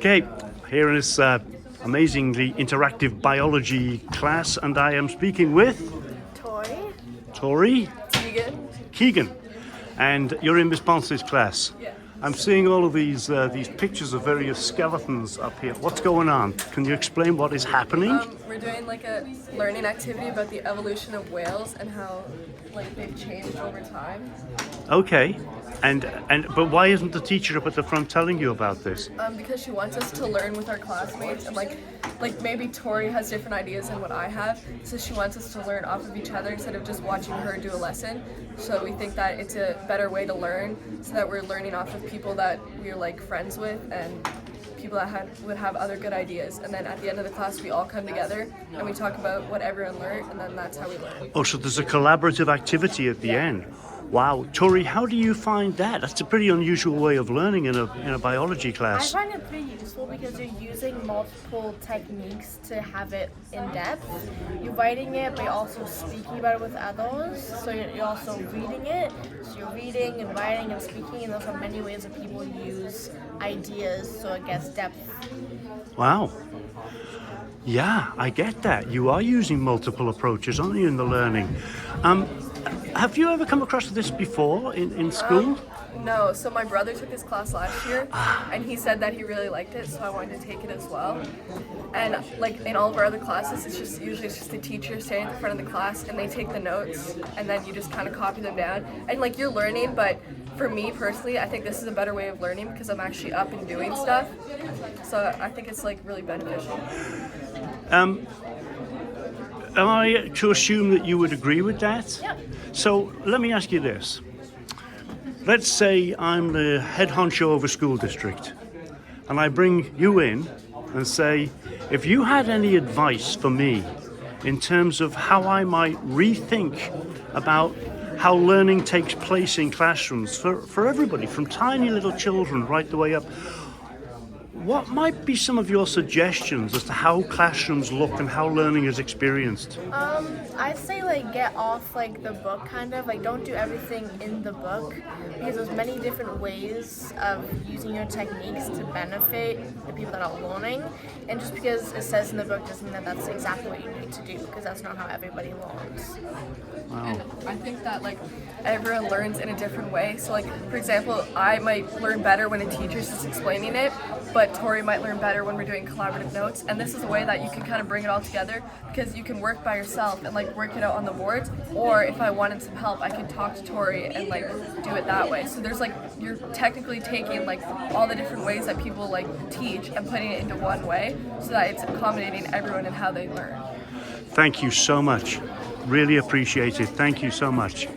Okay, here in this amazingly interactive biology class, and I am speaking with Tory, Tegan, and you're in Miss Banjej's class. Yeah. I'm seeing all of these pictures of various skeletons up here. What's going on? Can you explain what is happening? We're doing like a learning activity about the evolution of whales and how like they've changed over time. Okay, but why isn't the teacher up at the front telling you about this? Because she wants us to learn with our classmates and like maybe Tori has different ideas than what I have, so she wants us to learn off of each other instead of just watching her do a lesson. So we think that it's a better way to learn, so that we're learning off of people that we're like friends with and people that would have other good ideas. And then at the end of the class, we all come together and we talk about what everyone learned, and then that's how we learn. Oh, so there's a collaborative activity at the end. Wow, Tori, how do you find that? That's a pretty unusual way of learning in a biology I class. find it pretty useful because you're using multiple techniques to have it in depth. You're writing it, but you're also speaking about it with others. So you're also reading it. So you're reading and writing and speaking, and those are many ways that people use ideas so it gets depth. Wow. Yeah, I get that. You are using multiple approaches, aren't you, in the learning? Have you ever come across this before in school? No, so my brother took this class last year and he said that he really liked it, so I wanted to take it as well. And like in all of our other classes, it's usually the teacher standing at the front of the class and they take the notes and then you just kind of copy them down. And like you're learning, but for me personally, I think this is a better way of learning because I'm actually up and doing stuff. So I think it's like really beneficial. Am I to assume that you would agree with that? Yep. So let me ask you this. Let's say I'm the head honcho of a school district and I bring you in and say, if you had any advice for me in terms of how I might rethink about how learning takes place in classrooms for everybody, from tiny little children right the way up, what might be some of your suggestions as to how classrooms look and how learning is experienced? I'd say like get off like the book kind of, like don't do everything in the book because there's many different ways of using your techniques to benefit the people that are learning, and just because it says in the book doesn't mean that that's exactly what you need to do, because that's not how everybody learns. Wow. And I think that like everyone learns in a different way. So like for example, I might learn better when a teacher's just explaining it, but Tori might learn better when we're doing collaborative notes. And this is a way that you can kind of bring it all together, because you can work by yourself and like work it out on the boards, or if I wanted some help, I could talk to Tori and like do it that way. So there's like, you're technically taking like all the different ways that people like teach and putting it into one way so that it's accommodating everyone in how they learn. Thank you so much. Really appreciate it. Thank you so much.